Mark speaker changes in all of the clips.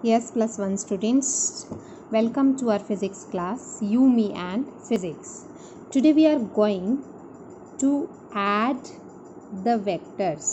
Speaker 1: Yes, plus one students. Welcome to our physics class, You, Me and Physics. Today we are going to add the vectors.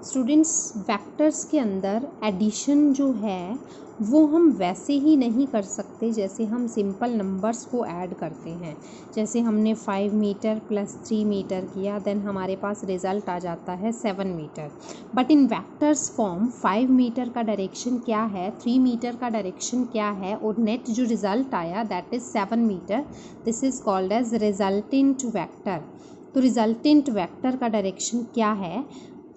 Speaker 1: Students vectors के अंदर addition जो है वो हम वैसे ही नहीं कर सकते जैसे हम सिंपल नंबर्स को ऐड करते हैं। जैसे हमने 5 मीटर प्लस 3 मीटर किया, देन हमारे पास रिज़ल्ट आ जाता है 7 metre. But in vectors form 5 metre का डायरेक्शन क्या है, 3 मीटर का डायरेक्शन क्या है और नेट जो रिज़ल्ट आया that is 7 metre. This is called as resultant vector. तो रिजल्टेंट वेक्टर का डायरेक्शन क्या है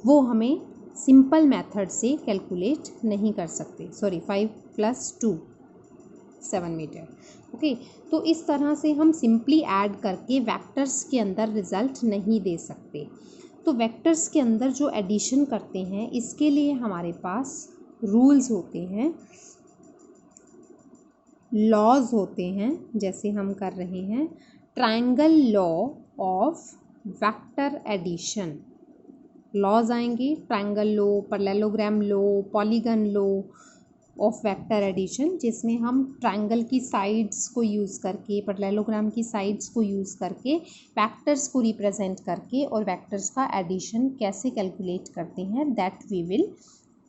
Speaker 1: वो हमें सिंपल मेथड से कैलकुलेट नहीं कर सकते। 5 + 2 7 मीटर। ओके, तो इस तरह से हम सिंपली ऐड करके वेक्टर्स के अंदर रिजल्ट नहीं दे सकते। तो वेक्टर्स के अंदर जो एडिशन करते हैं इसके लिए हमारे पास रूल्स होते हैं, लॉज होते हैं। जैसे हम कर रहे हैं triangle law of vector addition. Laws आएंगे triangle law, parallelogram law, polygon law of vector addition, जिसमें हम ट्रायंगल की साइड्स को यूज़ करके, पैरेललोग्राम की साइड्स को यूज़ करके वेक्टर्स को रिप्रेजेंट करके और वेक्टर्स का एडिशन कैसे कैलकुलेट करते हैं that we will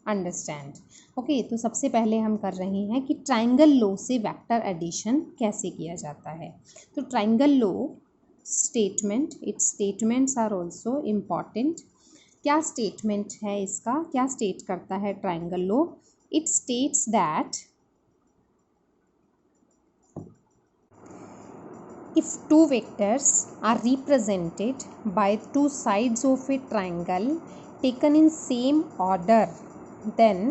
Speaker 1: understand. Okay, तो सबसे पहले हम कर रहे हैं कि ट्रायंगल लॉ से वेक्टर एडिशन कैसे किया जाता है। तो triangle law statement, its statements are also important. क्या स्टेटमेंट है इसका, क्या स्टेट करता है triangle law? It states that if two vectors are represented by two sides of a triangle taken in same order, then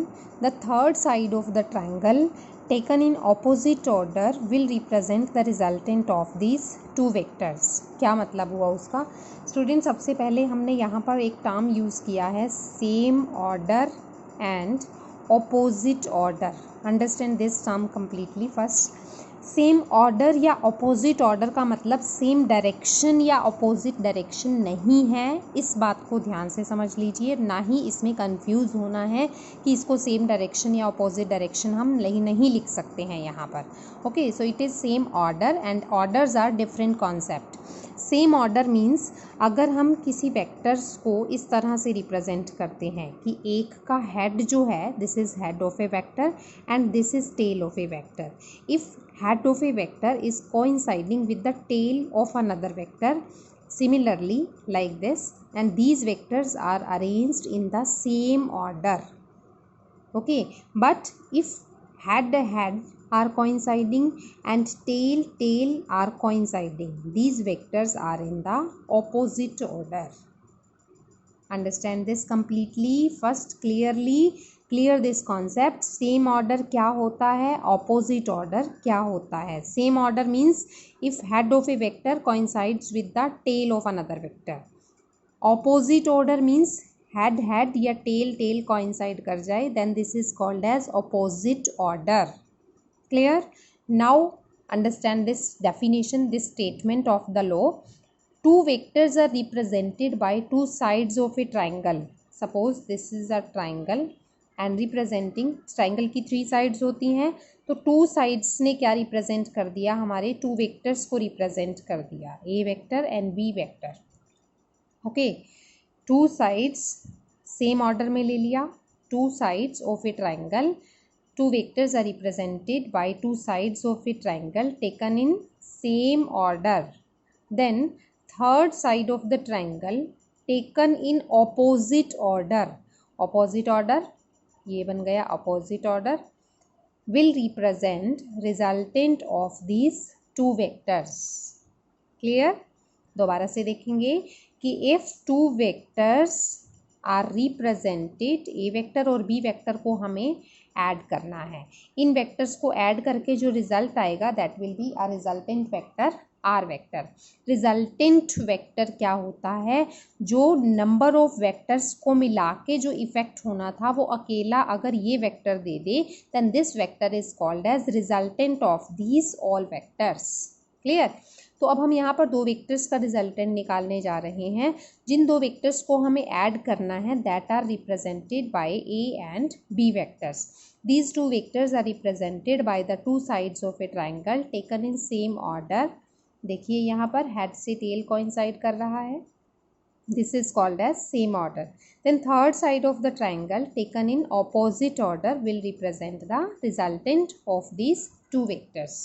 Speaker 1: the third side of the triangle taken in opposite order will represent the resultant of these two vectors। क्या मतलब हुआ उसका? Student, सबसे पहले हमने यहाँ पर एक टर्म यूज़ किया है same order and opposite order. Understand this term completely. First, same order या अपोजिट ऑर्डर का मतलब सेम डायरेक्शन या अपोजिट डायरेक्शन नहीं है। इस बात को ध्यान से समझ लीजिए, ना ही इसमें कंफ्यूज होना है कि इसको सेम डायरेक्शन या अपोजिट डायरेक्शन हम नहीं लिख सकते हैं यहाँ पर। Okay, so it is same order and orders are different concept. Same order means अगर हम किसी वेक्टर्स को इस तरह से रिप्रेजेंट करते हैं कि एक का हेड जो है this is head of a vector and this is tail of a vector. If head of a vector is coinciding with the tail of another vector similarly like this, and these vectors are arranged in the same order. Okay, but if head are coinciding and tail are coinciding, these vectors are in the opposite order. Understand this completely. First clear this concept. Same order क्या होता है, opposite order क्या होता है। Same order means if head of a vector coincides with the tail of another vector. Opposite order means head या tell coincide कर जाए, then this is called as opposite order. Clear? Now understand this definition, this statement of the law. Two vectors are represented by two sides of a triangle. Suppose this is a triangle and representing, triangle की 3 sides होती हैं, तो 2 sides ने क्या represent कर दिया, हमारे 2 vectors को रिप्रेजेंट कर दिया, A vector and B vector. Okay, 2 sides same order में ले लिया। 2 sides of a triangle, 2 vectors are represented by 2 sides of a triangle taken in same order. Then third side of the triangle taken in opposite order. Opposite order ये बन गया opposite order, will represent resultant of these two vectors. Clear? दोबारा से देखेंगे कि if two vectors are represented, A vector और B vector को हमें ऐड करना है। इन वेक्टर्स को ऐड करके जो रिजल्ट आएगा that will be a resultant vector R vector. Resultant vector क्या होता है, जो नंबर ऑफ वेक्टर्स को मिला के जो इफेक्ट होना था वो अकेला अगर ये वेक्टर दे दे then this vector is called as resultant of these all vectors. Clear? तो अब हम यहाँ पर दो वेक्टर्स का रिजल्टेंट निकालने जा रहे हैं। जिन दो वेक्टर्स को हमें ऐड करना है that are represented by A and B vectors. These two vectors are represented by the two sides of a triangle taken in same order। देखिए यहाँ पर head से tail coincide कर रहा है, this is called as same order। Then third side of the triangle taken in opposite order will represent the resultant of these two vectors।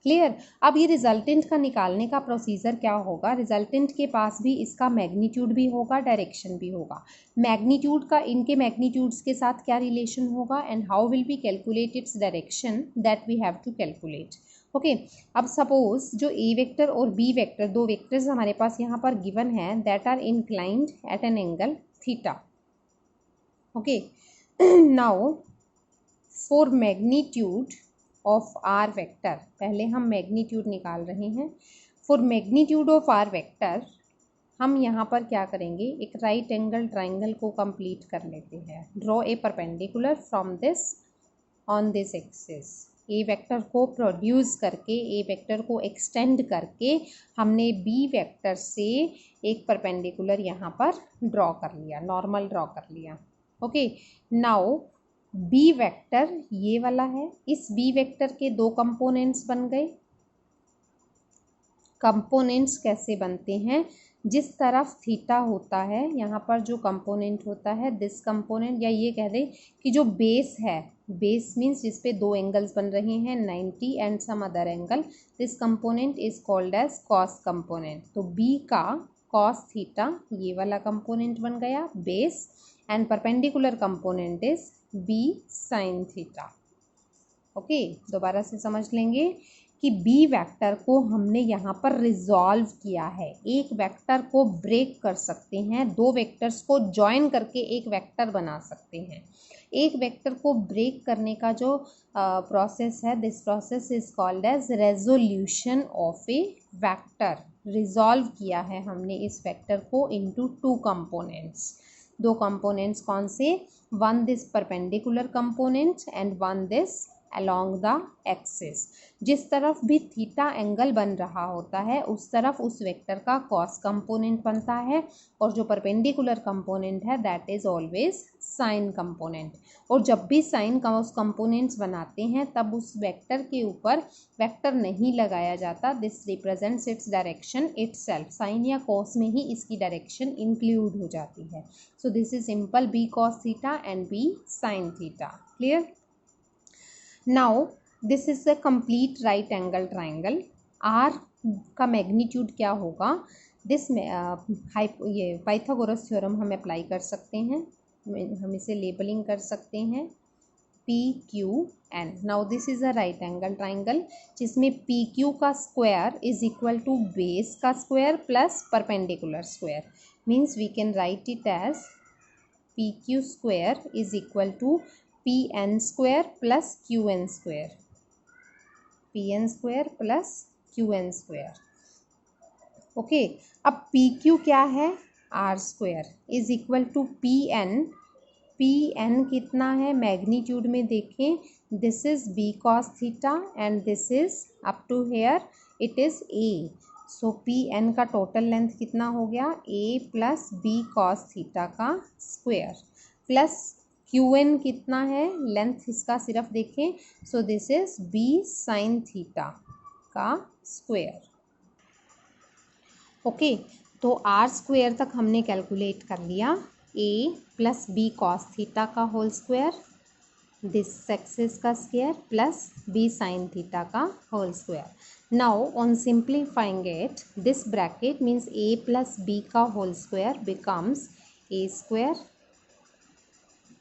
Speaker 1: Clear. अब ये resultant का निकालने का प्रोसीजर क्या होगा, रिजल्टेंट के पास भी इसका मैग्नीट्यूड भी होगा, डायरेक्शन भी होगा। मैग्नीट्यूड का इनके मैग्नीट्यूड्स के साथ क्या रिलेशन होगा and how will be calculate its direction, that we have to calculate. Okay अब सपोज जो ए वेक्टर और बी वेक्टर दो वेक्टर्स हमारे पास यहाँ पर गिवन है that are inclined at an angle theta. Okay now for magnitude of R vector, पहले हम मैग्नीट्यूड निकाल रहे हैं। For magnitude of R vector हम यहाँ पर क्या करेंगे, एक राइट एंगल ट्राइंगल को कंप्लीट कर लेते हैं। Draw a perpendicular from this on this axis. A vector को प्रोड्यूस करके, ए वेक्टर को एक्सटेंड करके हमने बी वेक्टर से एक परपेंडिकुलर यहाँ पर ड्रॉ कर लिया, नॉर्मल ड्रॉ कर लिया। ओके नाउ बी वेक्टर ये वाला है, इस बी वेक्टर के दो कंपोनेंट्स बन गए। कंपोनेंट्स कैसे बनते हैं, जिस तरफ थीटा होता है यहाँ पर जो कंपोनेंट होता है दिस कंपोनेंट, या ये कह दें कि जो बेस है, बेस मीन्स जिस पे दो एंगल्स बन रहे हैं 90 and some other angle, this component is called as cos component. तो बी का कॉस थीटा ये वाला कंपोनेंट बन गया base, and perpendicular component is B sine theta. Okay दोबारा से समझ लेंगे कि बी वेक्टर को हमने यहाँ पर रिजॉल्व किया है। एक वेक्टर को ब्रेक कर सकते हैं, दो वेक्टर्स को जॉइन करके एक वेक्टर बना सकते हैं। एक वेक्टर को ब्रेक करने का जो प्रोसेस है, this process is called as resolution of a vector. Resolve किया है हमने इस वेक्टर को इनटू टू कंपोनेंट्स। दो कंपोनेंट्स कौन से, one this perpendicular component and one this along the axis। जिस तरफ भी थीटा एंगल बन रहा होता है उस तरफ उस वेक्टर का कॉस कंपोनेंट बनता है, और जो परपेंडिकुलर कंपोनेंट है that is always sign component. और जब भी साइन कॉस कंपोनेंट्स बनाते हैं तब उस वेक्टर के ऊपर वेक्टर नहीं लगाया जाता, this represents its direction itself. Sine या कॉस में ही इसकी डायरेक्शन इंक्लूड हो जाती है। So this is simple B cos theta and B sine theta. Clear. Now this is a complete right angle triangle। R का मैग्नीट्यूड क्या होगा, दिस में ये पाइथागोरस थ्योरम हम अप्लाई कर सकते हैं, हम इसे लेबलिंग कर सकते हैं P Q N. Now this is a right angle triangle जिसमें पी क्यू का square is equal to base का square plus perpendicular square, means we can write it as P Q square is equal to P N square plus Q N square, P N square plus Q N square. Okay अब P Q क्या है, R square is equal to P N. P N कितना है, magnitude में देखें, this is B cos theta and this is up to here it is A. So P N का total length कितना हो गया, A plus B cos theta का square, plus Q N कितना है, लेंथ इसका सिर्फ देखें, so this is B sine theta का स्क्वायर। ओके तो आर स्क्वायर तक हमने कैलकुलेट कर लिया, A plus B cos theta का होल स्क्वायर, दिस एक्सिस का square plus B sine theta का whole square. Now on simplifying it, this bracket means A plus B का whole square becomes A square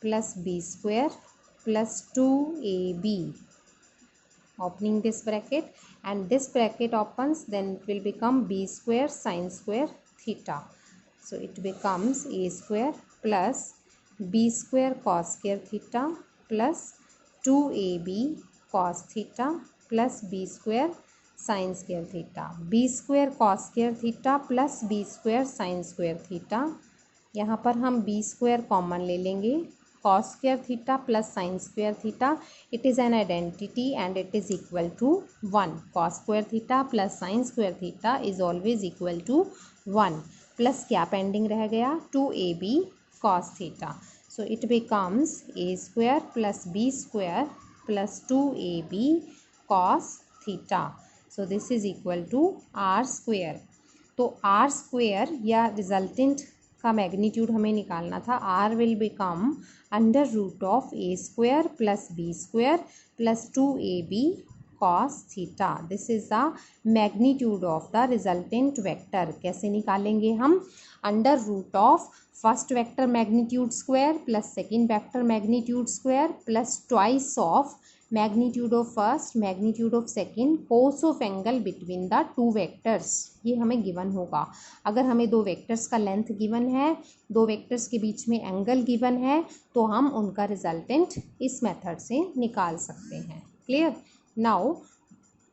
Speaker 1: plus b square plus 2ab, opening this bracket, and this bracket opens, then it will become b square sin square theta. So it becomes a square plus b square cos square theta plus 2ab cos theta plus b square sin square theta। b square cos square theta plus b square sin square theta, यहाँ पर हम b square common ले लेंगे, cos square theta plus sin square theta. It is an identity and it is equal to 1. Cos square theta plus sin square theta is always equal to 1. Plus क्या pending रह गया 2ab cos theta. So it becomes a square plus b square plus 2ab cos theta. So this is equal to r square. तो r square या resultant का magnitude हमें निकालना था. r will become under root of a square plus b square plus 2ab cos theta. This is the magnitude of the resultant vector. कैसे निकालेंगे हम? Under root of first vector magnitude square plus second vector magnitude square plus twice of magnitude of first magnitude of second cos of angle between the two vectors. ये हमें given होगा. अगर हमें दो vectors का लेंथ गिवन है, दो vectors के बीच में एंगल गिवन है, तो हम उनका रिजल्टेंट इस मेथड से निकाल सकते हैं. Clear? Now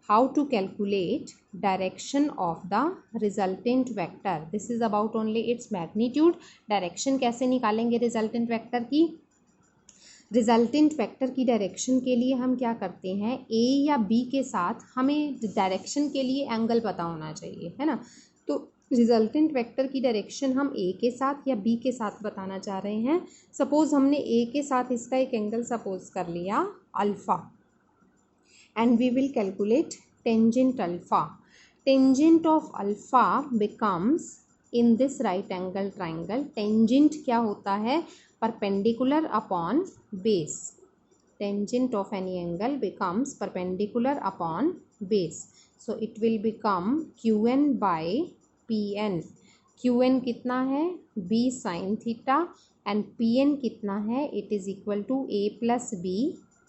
Speaker 1: how to calculate direction of the resultant vector. This is about only its magnitude. Direction कैसे निकालेंगे रिजल्टेंट वेक्टर की? रिजल्टेंट वेक्टर की डायरेक्शन के लिए हम क्या करते हैं, ए या बी के साथ हमें डायरेक्शन के लिए एंगल पता होना चाहिए, है ना. तो रिजल्टेंट वेक्टर की डायरेक्शन हम ए के साथ या बी के साथ बताना चाह रहे हैं. सपोज हमने ए के साथ इसका एक एंगल सपोज कर लिया alpha and we will calculate tangent alpha. Tangent of alpha becomes in this right angle triangle. Tangent क्या होता है? Perpendicular upon base. Tangent of any angle becomes perpendicular upon base. So it will become qn by pn. qn कितना है? b sin theta and pn कितना है? It is equal to a plus b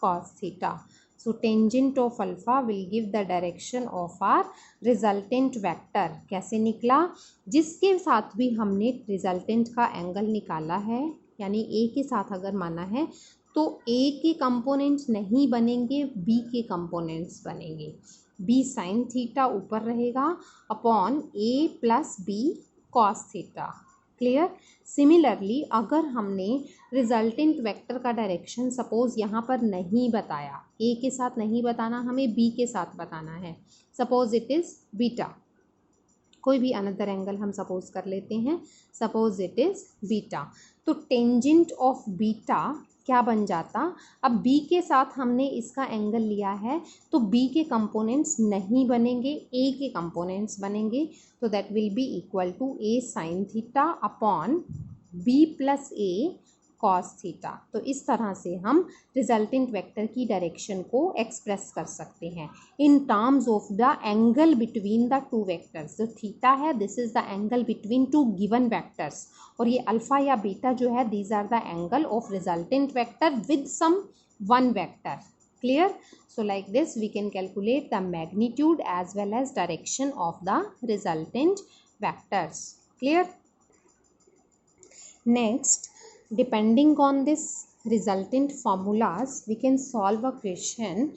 Speaker 1: cos theta. So tangent of alpha will give the direction of our resultant vector. कैसे निकला? जिसके साथ भी हमने रिजल्टेंट का एंगल निकाला है, यानी ए के साथ अगर माना है, तो ए के कंपोनेंट्स नहीं बनेंगे, बी के कंपोनेंट्स बनेंगे. बी साइन थीटा ऊपर रहेगा upon A plus B cos theta. Clear? Similarly अगर हमने रिजल्टेंट वेक्टर का डायरेक्शन सपोज यहाँ पर नहीं बताया, ए के साथ नहीं बताना, हमें बी के साथ बताना है. Suppose it is beta. कोई भी अनदर एंगल हम सपोज कर लेते हैं. Suppose it is beta. तो टेंजेंट ऑफ बीटा क्या बन जाता? अब बी के साथ हमने इसका एंगल लिया है, तो बी के कंपोनेंट्स नहीं बनेंगे, ए के कंपोनेंट्स बनेंगे. तो that will be equal to A sine theta upon B plus A cos theta. तो इस तरह से हम रिजल्टेंट वेक्टर की डायरेक्शन को एक्सप्रेस कर सकते हैं in terms of the angle between the two vectors. जो थीटा है, this is the angle between two given vectors, और ये अल्फा या बीटा जो है, these are the angle of resultant vector with some one vector. Clear? So like this we can calculate the magnitude as well as direction of the resultant vectors. Clear? Next, depending on this resultant formulas, we can solve a question.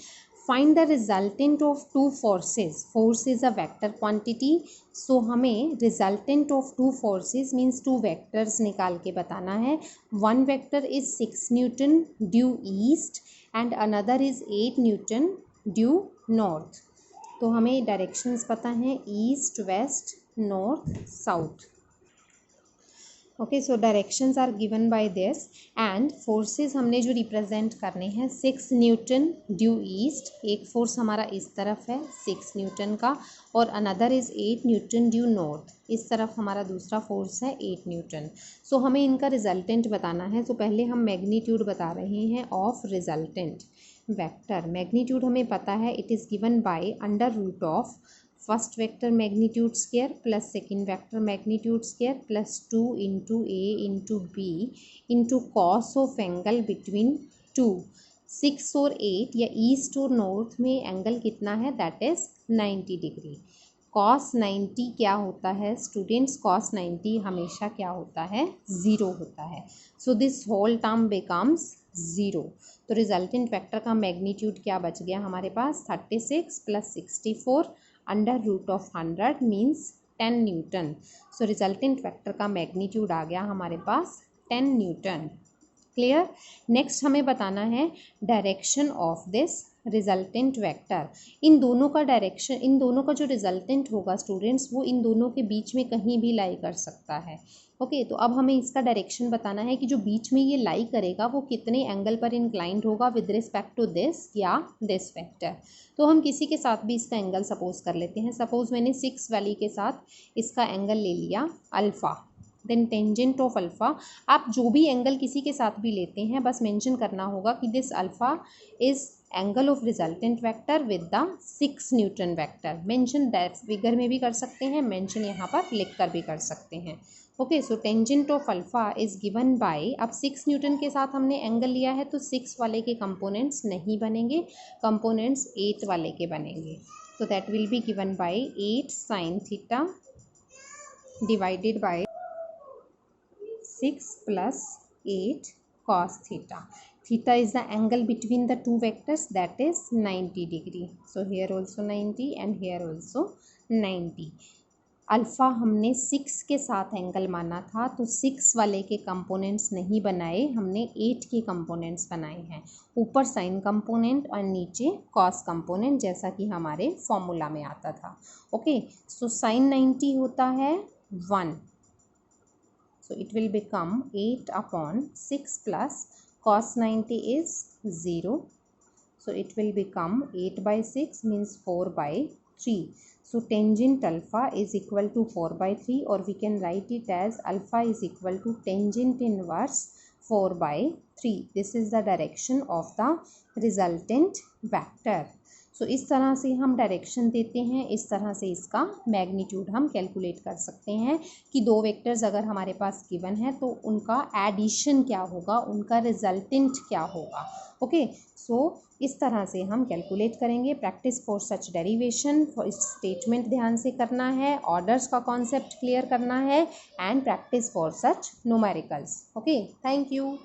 Speaker 1: Find the resultant of two forces. Force is a vector quantity. So हमें resultant of two forces means two vectors निकाल के बताना है. One vector is 6 Newton due east and another is 8 Newton due north. तो हमें directions पता हैं east, west, north, south. Okay, so directions are given by this and forces हमने जो रिप्रेजेंट करने हैं 6 न्यूटन ड्यू ईस्ट. एक फोर्स हमारा इस तरफ है 6 न्यूटन का, और another is 8 newton due north. इस तरफ हमारा दूसरा फोर्स है 8 न्यूटन. सो हमें इनका रिजल्टेंट बताना है. तो पहले हम मैग्नीट्यूड बता रहे हैं ऑफ रिजल्टेंट वेक्टर. मैग्नीट्यूड हमें पता है, it is given by under root of first vector magnitude square plus second vector magnitude square plus 2 into A into B into cos of angle between two. 6 और 8 या east और north में angle कितना है? That is 90 degree. Cos 90 क्या होता है students? Cos 90 हमेशा क्या होता है? 0 होता है. So this whole term becomes 0. तो रिजल्टेंट वेक्टर का मैग्नीट्यूड क्या बच गया हमारे पास? 36 plus 64 under root of 100 means 10 newton. So resultant vector का मैग्नीट्यूड आ गया हमारे पास 10 न्यूटन. क्लियर। नेक्स्ट हमें बताना है direction of this resultant vector. इन दोनों का डायरेक्शन, इन दोनों का जो रिजल्टेंट होगा स्टूडेंट्स, वो इन दोनों के बीच में कहीं भी लाई कर सकता है। ओके, तो अब हमें इसका डायरेक्शन बताना है कि जो बीच में ये लाई करेगा वो कितने एंगल पर इंक्लाइंड होगा विद रिस्पेक्ट टू दिस या दिस वेक्टर। तो हम किसी के साथ भी इसका एंगल सपोज कर लेते हैं। सपोज मैंने 6 वैल्यू के साथ इसका एंगल ले लिया alpha, then tangent of alpha. आप जो भी एंगल किसी के साथ भी लेते हैं बस मेंशन करना होगा कि this alpha is angle of resultant vector with the 6 Newton vector. Mention that figure में भी कर सकते हैं, मेंशन यहाँ पर लिख कर भी कर सकते हैं। Okay, so tangent of alpha is given bye, अब 6 न्यूटन के साथ हमने एंगल लिया है तो 6 वाले के कंपोनेंट्स नहीं बनेंगे, कंपोनेंट्स 8 वाले के बनेंगे। तो that will be given by 8 sine theta divided by 6 plus 8 cos theta. Theta is the angle between the two vectors, that is 90 degree. So here also 90 and here also 90. Alpha हमने 6 के साथ angle माना था तो 6 वाले के components नहीं बनाए, हमने 8 के कंपोनेंट्स बनाए हैं। ऊपर साइन कंपोनेंट और नीचे कॉस कंपोनेंट, जैसा कि हमारे फॉर्मूला में आता था। ओके, सो साइन 90 होता है 1, so it will become 8 upon 6 plus cos 90 is 0, so it will become 8 by 6 means 4 by 3. So tangent alpha is equal to 4 by 3, or we can write it as alpha is equal to tangent inverse 4 by 3. This is the direction of the resultant vector. सो इस तरह से हम direction देते हैं, इस तरह से इसका मैग्नीट्यूड हम कैलकुलेट कर सकते हैं कि दो वेक्टर्स अगर हमारे पास गिवन है तो उनका एडिशन क्या होगा, उनका रिजल्टेंट क्या होगा। ओके, सो इस तरह से हम कैलकुलेट करेंगे। Practice for such derivation, for statement ध्यान से करना है, ऑर्डर्स का कॉन्सेप्ट क्लियर करना है, and practice for such numericals. Okay, thank you.